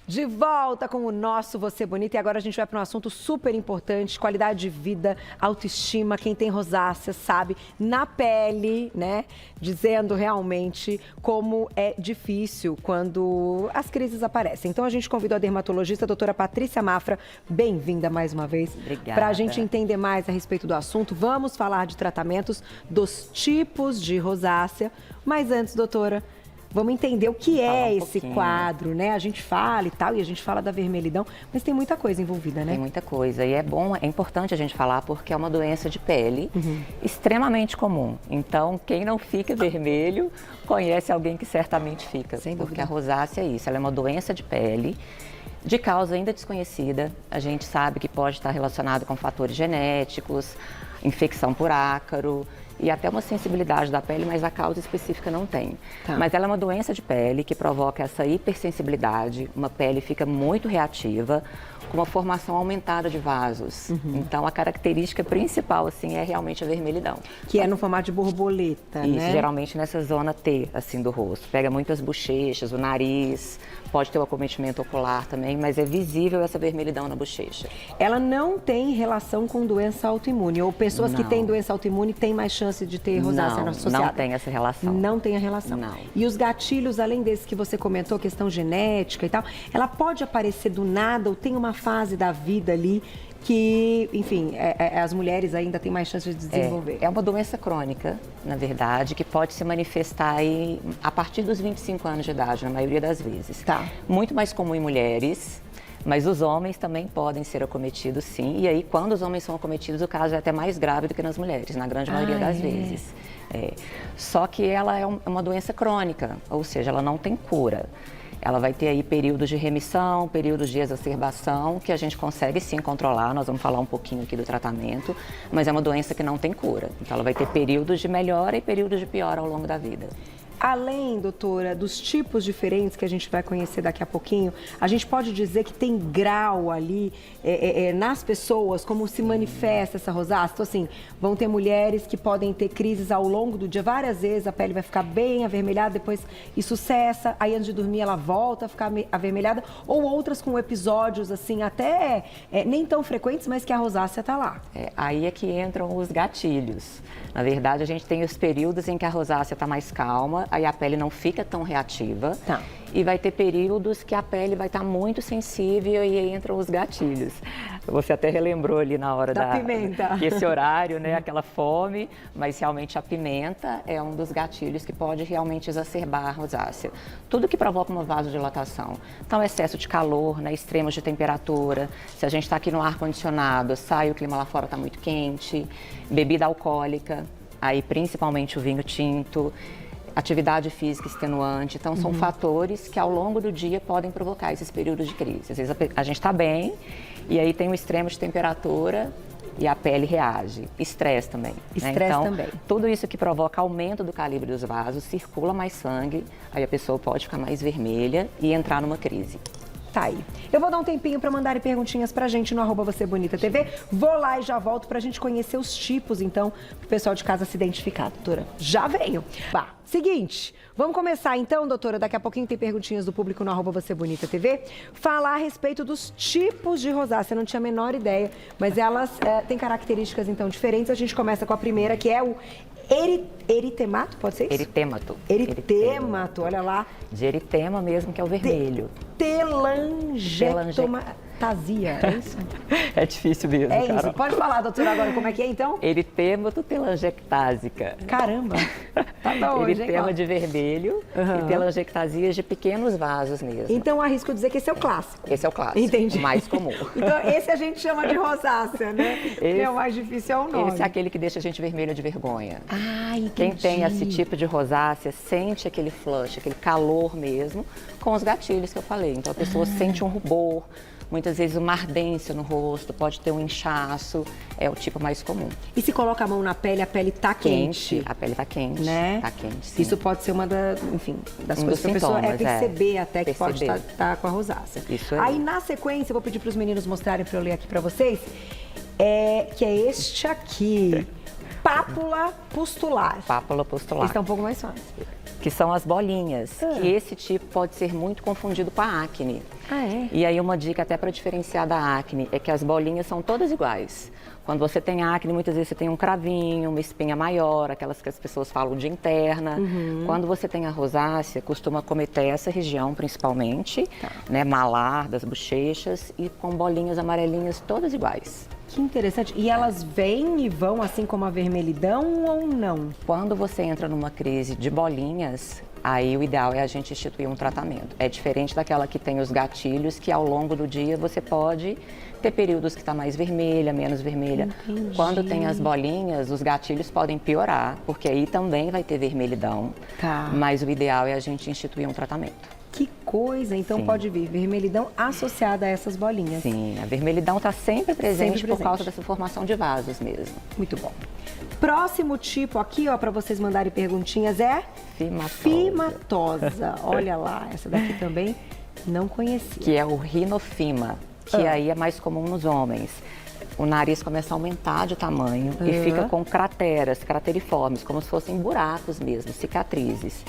De volta com o nosso Você Bonita e agora a gente vai para um assunto super importante, qualidade de vida, autoestima. Quem tem rosácea sabe, na pele, né? Dizendo realmente como é difícil quando as crises aparecem. Então a gente convidou a dermatologista, a doutora Patrícia Mafra, bem-vinda mais uma vez. Obrigada. Para a gente entender mais a respeito do assunto, vamos falar de tratamentos, dos tipos de rosácea. Mas antes, doutora, vamos entender o que é esse quadro, né? A gente fala e tal, e a gente fala da vermelhidão, mas tem muita coisa envolvida, né? Tem muita coisa. E é importante a gente falar porque é uma doença de pele extremamente comum. Então, quem não fica vermelho, conhece alguém que certamente fica. Sem dúvida. Porque a rosácea é isso, ela é uma doença de pele, de causa ainda desconhecida. A gente sabe que pode estar relacionado com fatores genéticos, infecção por ácaro, e até uma sensibilidade da pele, mas a causa específica não tem. Tá. Mas ela é uma doença de pele que provoca essa hipersensibilidade, uma pele fica muito reativa, com uma formação aumentada de vasos. Então, a característica principal, assim, é realmente a vermelhidão. Que é no formato de borboleta, Isso, né? geralmente nessa zona T, assim, do rosto. Pega muitas bochechas, o nariz, pode ter o acometimento ocular também, mas é visível essa vermelhidão na bochecha. Ela não tem relação com doença autoimune, ou pessoas que Não. têm doença autoimune têm mais chance de ter rosácea associada? Não tem essa relação. Não tem a relação. Não. E os gatilhos, além desses que você comentou, questão genética e tal, ela pode aparecer do nada ou tem uma fase da vida ali que, enfim, as mulheres ainda têm mais chance de desenvolver? É uma doença crônica, na verdade, que pode se manifestar aí a partir dos 25 anos de idade, na maioria das vezes. Tá. Muito mais comum em mulheres, mas os homens também podem ser acometidos, sim. E aí, quando os homens são acometidos, o caso é até mais grave do que nas mulheres, na grande maioria das vezes. Só que ela é uma doença crônica, ou seja, ela não tem cura. Ela vai ter aí períodos de remissão, períodos de exacerbação, que a gente consegue sim controlar. Nós vamos falar um pouquinho aqui do tratamento, mas é uma doença que não tem cura. Então, ela vai ter períodos de melhora e períodos de piora ao longo da vida. Além, doutora, dos tipos diferentes que a gente vai conhecer daqui a pouquinho, a gente pode dizer que tem grau ali nas pessoas, como se manifesta essa rosácea? Então, assim, vão ter mulheres que podem ter crises ao longo do dia, várias vezes a pele vai ficar bem avermelhada, depois isso cessa, aí antes de dormir ela volta a ficar avermelhada, ou outras com episódios, assim, até nem tão frequentes, mas que a rosácea tá lá. Aí é que entram os gatilhos. Na verdade, a gente tem os períodos em que a rosácea está mais calma, aí a pele não fica tão reativa. Tá. E vai ter períodos que a pele vai estar muito sensível e aí entram os gatilhos. Você até relembrou ali na hora da pimenta. Que esse horário, né, aquela fome, mas realmente a pimenta é um dos gatilhos que pode realmente exacerbar a rosácea. Tudo que provoca uma vasodilatação. Então, excesso de calor, né, extremos de temperatura, se a gente está aqui no ar-condicionado, sai o clima lá fora está muito quente, bebida alcoólica, aí principalmente o vinho tinto, atividade física extenuante. Então, são fatores que ao longo do dia podem provocar esses períodos de crise. Às vezes a gente está bem e aí tem um extremo de temperatura e a pele reage. Estresse também. Estresse então, também. Tudo isso que provoca aumento do calibre dos vasos, circula mais sangue, aí a pessoa pode ficar mais vermelha e entrar numa crise. Tá aí. Eu vou dar um tempinho para mandarem perguntinhas pra gente no @VocêBonitaTV. Vou lá e já volto pra gente conhecer os tipos, então, pro pessoal de casa se identificar, doutora. Já venho. Bah, seguinte, vamos começar então, doutora, daqui a pouquinho tem perguntinhas do público no @VocêBonitaTV. Falar a respeito dos tipos de rosácea, eu não tinha a menor ideia, mas elas têm características então diferentes. A gente começa com a primeira, que é o eritemato, pode ser isso? Eritemato. Eritemato, olha lá. De eritema mesmo, que é o vermelho. Telangiectomatasia, é isso? É difícil mesmo, É Carol. isso. Pode falar, doutora, agora como é que é, então? Eritemato telangiectásica. Caramba, tá da hoje, hein? Eritema de vermelho e telangiectasias de pequenos vasos mesmo. Então, arrisco dizer que esse é o clássico. Esse é o clássico, Entendi. o mais comum. Então, esse a gente chama de rosácea, né? Que é o mais difícil, é o nome. Esse é aquele que deixa a gente vermelha de vergonha. Ah, entendi. Quem tem esse tipo de rosácea sente aquele flush, aquele calor mesmo, com os gatilhos que eu falei. Então, a pessoa sente um rubor, muitas vezes uma ardência no rosto, pode ter um inchaço, é o tipo mais comum. E se coloca a mão na pele, a pele tá quente? A pele tá quente, né? Tá quente, sim. Isso pode ser uma das coisas que a pessoa perceber até que pode estar com a rosácea. Isso aí. Aí, na sequência, eu vou pedir para os meninos mostrarem para eu ler aqui para vocês, que é este aqui, pápula pustular. Pápula pustular. Esse tá um pouco mais fácil. que são as bolinhas, que esse tipo pode ser muito confundido com a acne. Ah, é? E aí uma dica até para diferenciar da acne é que as bolinhas são todas iguais. Quando você tem acne, muitas vezes você tem um cravinho, uma espinha maior, aquelas que as pessoas falam de interna. Quando você tem a rosácea, costuma acometer essa região principalmente, né, malar das bochechas e com bolinhas amarelinhas todas iguais. Que interessante. E elas vêm e vão assim como a vermelhidão ou não? Quando você entra numa crise de bolinhas, aí o ideal é a gente instituir um tratamento. É diferente daquela que tem os gatilhos, que ao longo do dia você pode ter períodos que está mais vermelha, menos vermelha. Entendi. Quando tem as bolinhas, os gatilhos podem piorar, porque aí também vai ter vermelhidão. Tá. Mas o ideal é a gente instituir um tratamento. Que coisa! Então Sim. pode vir vermelhidão associada a essas bolinhas. Sim, a vermelhidão está sempre presente Sempre por causa presente. dessa formação de vasos mesmo. Muito bom. Próximo tipo aqui, ó, para vocês mandarem perguntinhas é Fimatosa. fimatosa. Olha lá, essa daqui também não conhecia. Que é o rinofima, que aí é mais comum nos homens. O nariz começa a aumentar de tamanho e fica com crateras, crateriformes, como se fossem buracos mesmo, cicatrizes.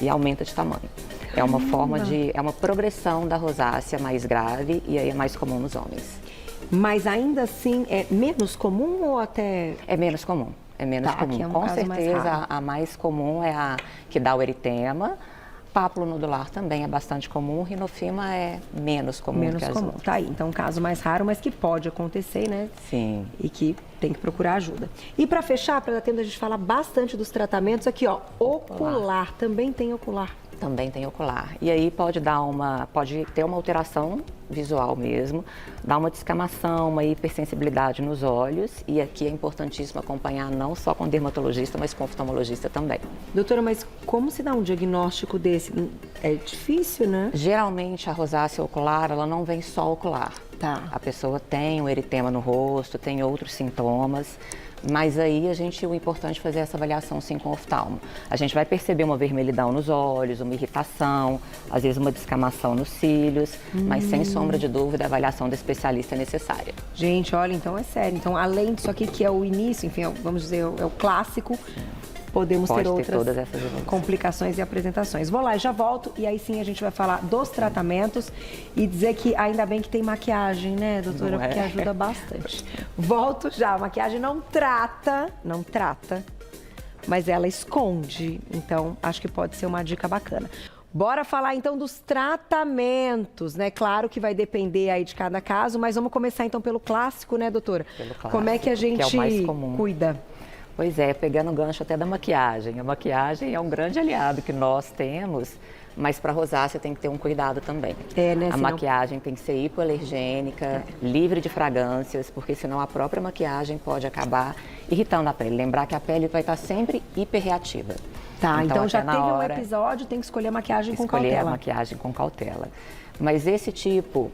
E aumenta de tamanho. É uma forma de, é uma progressão da rosácea mais grave e aí é mais comum nos homens. Mas ainda assim é menos comum ou até... É menos comum, é menos Tá, comum. aqui é um Com caso mais certeza raro. a mais comum é a que dá o eritema. Pápulo nodular também é bastante comum, rinofima é menos comum Menos que as comum. outras. Tá aí, então um caso mais raro, mas que pode acontecer, né? Sim. E que tem que procurar ajuda. E para fechar, para dar tempo da gente falar bastante dos tratamentos, aqui ó, ocular. Também tem ocular. Também tem ocular. E aí pode ter uma alteração visual mesmo, dar uma descamação, uma hipersensibilidade nos olhos. E aqui é importantíssimo acompanhar não só com dermatologista, mas com oftalmologista também. Doutora, mas como se dá um diagnóstico desse? É difícil, né? Geralmente a rosácea ocular, ela não vem só ocular. Tá. A pessoa tem um eritema no rosto, tem outros sintomas. Mas aí o importante é fazer essa avaliação sim com o oftalmo. A gente vai perceber uma vermelhidão nos olhos, uma irritação, às vezes uma descamação nos cílios, mas sem sombra de dúvida a avaliação do especialista é necessária. Gente, olha, então é sério. Então, além disso aqui que é o início, enfim, vamos dizer, é o clássico, podemos Pode ter ter outras todas essas evoluções. complicações e apresentações. Vou lá e já volto, e aí sim a gente vai falar dos tratamentos e dizer que ainda bem que tem maquiagem, né, doutora? Não é? Porque ajuda bastante. Volto já, a maquiagem não trata, mas ela esconde. Então, acho que pode ser uma dica bacana. Bora falar então dos tratamentos, né? Claro que vai depender aí de cada caso, mas vamos começar então pelo clássico, né, doutora? Pelo clássico, Como é que a gente que é o mais comum. cuida? Pois é, pegando o gancho até da maquiagem. A maquiagem é um grande aliado que nós temos, mas para rosácea tem que ter um cuidado também. É, né? A Senão... maquiagem tem que ser hipoalergênica, livre de fragrâncias, porque senão a própria maquiagem pode acabar irritando a pele. Lembrar que a pele vai estar sempre hiperreativa. Tá, então já até teve na um hora, episódio, tem que escolher a maquiagem com escolher cautela. a maquiagem com cautela. Mas esse tipo,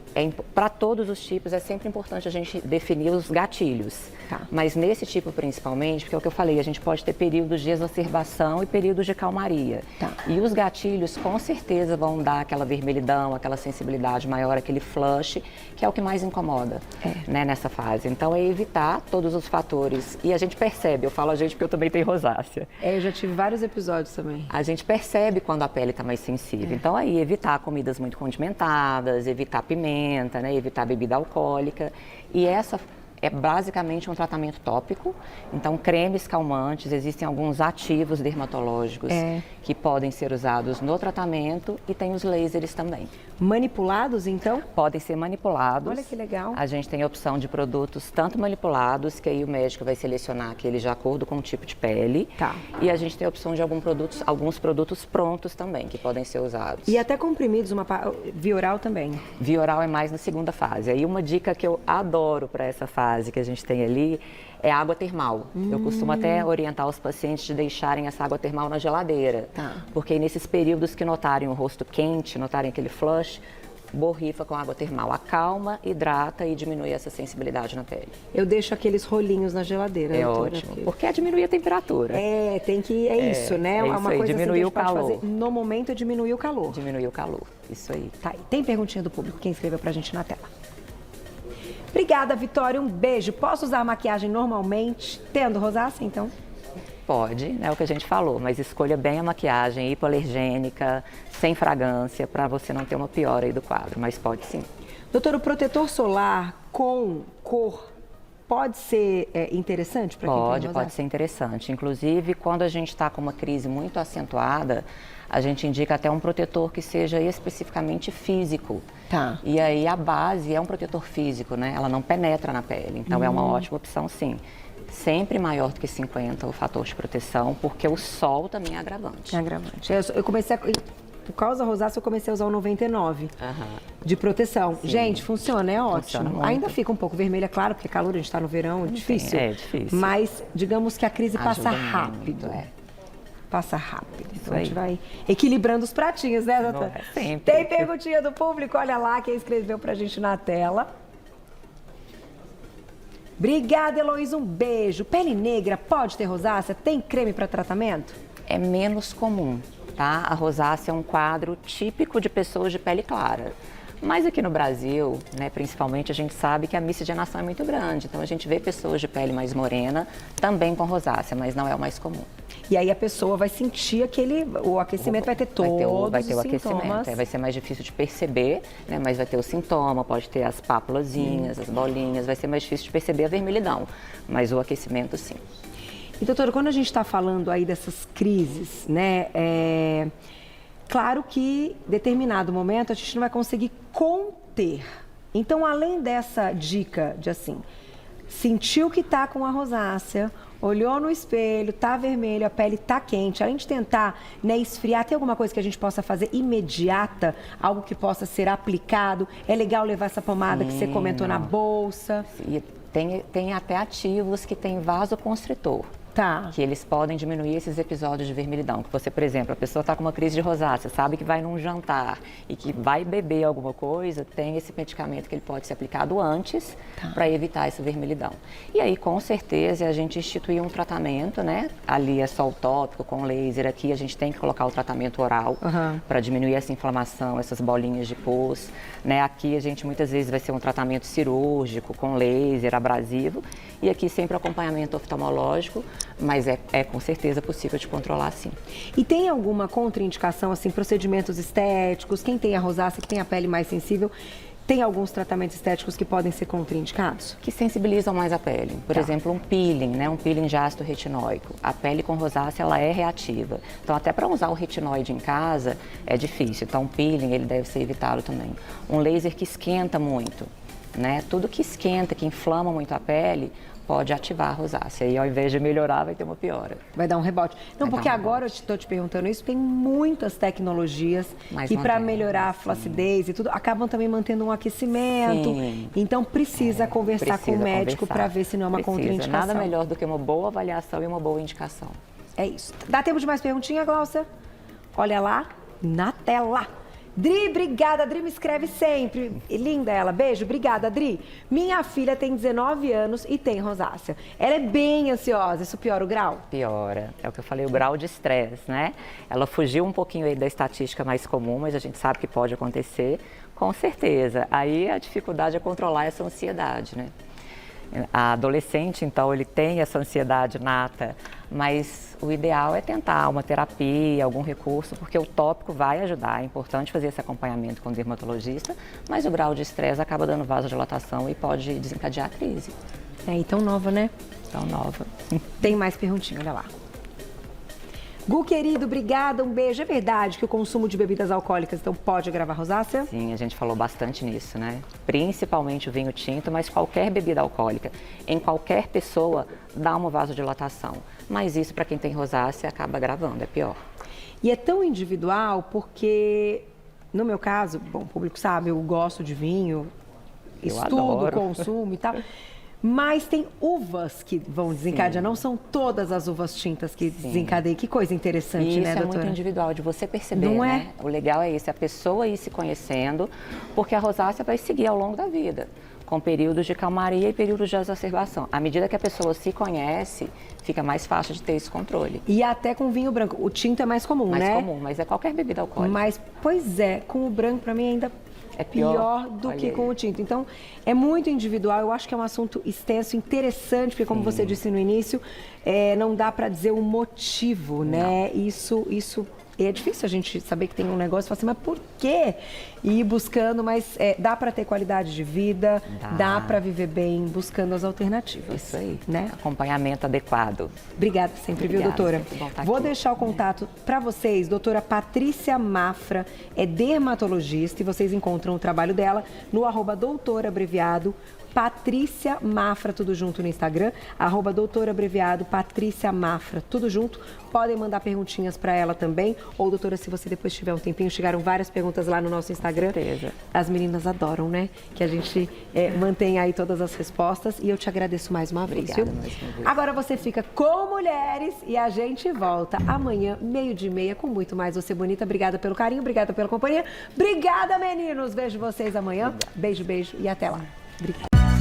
para todos os tipos, é sempre importante a gente definir os gatilhos. Tá. Mas nesse tipo principalmente, porque é o que eu falei, a gente pode ter períodos de exacerbação e períodos de calmaria. Tá. E os gatilhos com certeza vão dar aquela vermelhidão, aquela sensibilidade maior, aquele flush, que é o que mais incomoda né, nessa fase. Então é evitar todos os fatores. E a gente percebe, eu falo a gente porque eu também tenho rosácea. É, eu já tive vários episódios também. A gente percebe quando a pele está mais sensível. Então, aí, evitar comidas muito condimentadas, evitar pimenta, né? Evitar bebida alcoólica. E essa é basicamente um tratamento tópico. Então, cremes calmantes, existem alguns ativos dermatológicos que podem ser usados no tratamento e tem os lasers também. Manipulados, então? Podem ser manipulados. Olha que legal. A gente tem a opção de produtos tanto manipulados, que aí o médico vai selecionar aqueles de acordo com o tipo de pele. Tá. E a gente tem a opção de alguns produtos prontos também, que podem ser usados. E até comprimidos, via oral também. Via oral é mais na segunda fase. Aí uma dica que eu adoro para essa fase que a gente tem ali é água termal. Eu costumo até orientar os pacientes de deixarem essa água termal na geladeira. Tá. Porque nesses períodos que notarem o rosto quente, notarem aquele flush, borrifa com água termal. Acalma, hidrata e diminui essa sensibilidade na pele. Eu deixo aqueles rolinhos na geladeira. É doutora, ótimo, porque diminui a temperatura. Isso, né? é isso uma aí, coisa diminuir assim que a gente o pode calor. fazer no momento é diminuir o calor. Diminuir o calor, isso aí. Tá, e tem perguntinha do público, quem escreveu pra gente na tela. Obrigada, Vitória, um beijo. Posso usar a maquiagem normalmente, tendo rosácea, então? Pode, né, o que a gente falou, mas escolha bem a maquiagem hipoalergênica, sem fragrância, para você não ter uma piora aí do quadro, mas pode sim. Doutor, o protetor solar com cor pode ser interessante para quem tem rosácea? Pode ser interessante. Inclusive, quando a gente está com uma crise muito acentuada, a gente indica até um protetor que seja especificamente físico. Tá. E aí a base é um protetor físico, né? Ela não penetra na pele, então é uma ótima opção sim. Sempre maior do que 50 o fator de proteção, porque o sol também é agravante. É agravante. Eu comecei por causa da rosácea, eu comecei a usar o 99 de proteção. Sim. Gente, funciona, é ótimo. Funciona Ainda fica um pouco vermelha, claro, porque calor, a gente está no verão, é difícil. É difícil. Mas digamos que a crise passa Ajuda rápido. muito, Passa rápido. Então a aí. gente vai equilibrando os pratinhos, né, doutora? Sempre. Tem perguntinha do público, olha lá quem escreveu pra gente na tela. Obrigada, Heloísa, um beijo. Pele negra pode ter rosácea? Tem creme para tratamento? É menos comum, tá? A rosácea é um quadro típico de pessoas de pele clara. Mas aqui no Brasil, né, principalmente, a gente sabe que a miscigenação é muito grande. Então a gente vê pessoas de pele mais morena também com rosácea, mas não é o mais comum. E aí a pessoa vai sentir o aquecimento, vai ter todos vai ter o os aquecimento, sintomas. vai ser mais difícil de perceber, né? Mas vai ter o sintoma, pode ter as pápulazinhas, as bolinhas, vai ser mais difícil de perceber a vermelhidão, mas o aquecimento sim. E doutora, quando a gente está falando aí dessas crises, né, claro que em determinado momento a gente não vai conseguir conter. Então, além dessa dica de assim, sentiu que está com a rosácea, olhou no espelho, tá vermelho, a pele tá quente. Além de tentar, né, esfriar, tem alguma coisa que a gente possa fazer imediata? Algo que possa ser aplicado? É legal levar essa pomada que você comentou na bolsa? E tem até ativos que tem vasoconstritor. Tá. Que eles podem diminuir esses episódios de vermelhidão. Que você, por exemplo, a pessoa está com uma crise de rosácea, sabe que vai num jantar e que vai beber alguma coisa, tem esse medicamento que ele pode ser aplicado antes para evitar essa vermelhidão. E aí, com certeza, a gente institui um tratamento, né? Ali é só o tópico com laser, aqui a gente tem que colocar o tratamento oral para diminuir essa inflamação, essas bolinhas de pus. Né? Aqui a gente muitas vezes vai ser um tratamento cirúrgico com laser, abrasivo, e aqui sempre acompanhamento oftalmológico, mas é com certeza possível de controlar sim. E tem alguma contraindicação, assim, procedimentos estéticos? Quem tem a rosácea, que tem a pele mais sensível, tem alguns tratamentos estéticos que podem ser contraindicados? Que sensibilizam mais a pele. Por exemplo, um peeling, né? Um peeling de ácido retinóico. A pele com rosácea, ela é reativa. Então, até para usar o retinoide em casa, é difícil. Então, um peeling, ele deve ser evitado também. Um laser que esquenta muito, né? Tudo que esquenta, que inflama muito a pele, pode ativar a rosácea. E ao invés de melhorar, vai ter uma piora. Vai dar um rebote. Não, porque agora eu estou te perguntando isso, tem muitas tecnologias que para melhorar a flacidez e tudo, acabam também mantendo um aquecimento. Sim. Então precisa conversar com o médico para ver se não é uma contraindicação. Nada melhor do que uma boa avaliação e uma boa indicação. É isso. Dá tempo de mais perguntinha, Glaucia? Olha lá, na tela. Dri, obrigada. Dri me escreve sempre. Linda ela. Beijo. Obrigada, Dri. Minha filha tem 19 anos e tem rosácea. Ela é bem ansiosa. Isso piora o grau? Piora. É o que eu falei, o grau de estresse, né? Ela fugiu um pouquinho aí da estatística mais comum, mas a gente sabe que pode acontecer. Com certeza. Aí a dificuldade é controlar essa ansiedade, né? A adolescente, então, ele tem essa ansiedade nata, mas o ideal é tentar uma terapia, algum recurso, porque o tópico vai ajudar. É importante fazer esse acompanhamento com o dermatologista, mas o grau de estresse acaba dando vasodilatação e pode desencadear a crise. É, e tão nova, né? Tão nova. Tem mais perguntinha, olha lá. Gu, querido, obrigada, um beijo. É verdade que o consumo de bebidas alcoólicas então pode agravar rosácea? Sim, a gente falou bastante nisso, né? Principalmente o vinho tinto, mas qualquer bebida alcoólica, em qualquer pessoa, dá uma vasodilatação. Mas isso, para quem tem rosácea, acaba agravando, é pior. E é tão individual porque, no meu caso, bom, o público sabe, eu gosto de vinho, estudo, consumo e tal. Mas tem uvas que vão desencadear, não são todas as uvas tintas que desencadeiam. Que coisa interessante, isso, né, doutora? Isso é muito individual, de você perceber, não né? É? O legal é isso, a pessoa ir se conhecendo, porque a rosácea vai seguir ao longo da vida, com períodos de calmaria e períodos de exacerbação. À medida que a pessoa se conhece, fica mais fácil de ter esse controle. E até com vinho branco. O tinto é mais comum, né? Mais comum, mas é qualquer bebida alcoólica. Mas, pois é, com o branco, para mim, ainda É pior do Olha que aí. com o tinto. Então, é muito individual. Eu acho que é um assunto extenso, interessante, porque como você disse no início, não dá para dizer o motivo, né? Isso é difícil a gente saber que tem um negócio e falar assim, mas por quê? E ir buscando, mas dá para ter qualidade de vida, dá para viver bem, buscando as alternativas. Isso aí, né? Acompanhamento adequado. Obrigada sempre, Obrigada, viu, doutora? sempre bom estar Vou aqui. deixar o contato para vocês. Doutora Patrícia Mafra é dermatologista e vocês encontram o trabalho dela no @doutora abreviado Patrícia Mafra, tudo junto no Instagram, @doutora abreviado Patrícia Mafra, tudo junto. Podem mandar perguntinhas para ela também. Ou, doutora, se você depois tiver um tempinho, chegaram várias perguntas lá no nosso Instagram. Com certeza. As meninas adoram, né? Que a gente mantenha aí todas as respostas. E eu te agradeço mais uma vez, Obrigada, viu? mais uma vez. Agora você fica com Mulheres e a gente volta amanhã, 12:30, com muito mais Você Bonita. Obrigada pelo carinho, obrigada pela companhia. Obrigada, meninos. Vejo vocês amanhã. Beijo, beijo e até lá. Obrigada.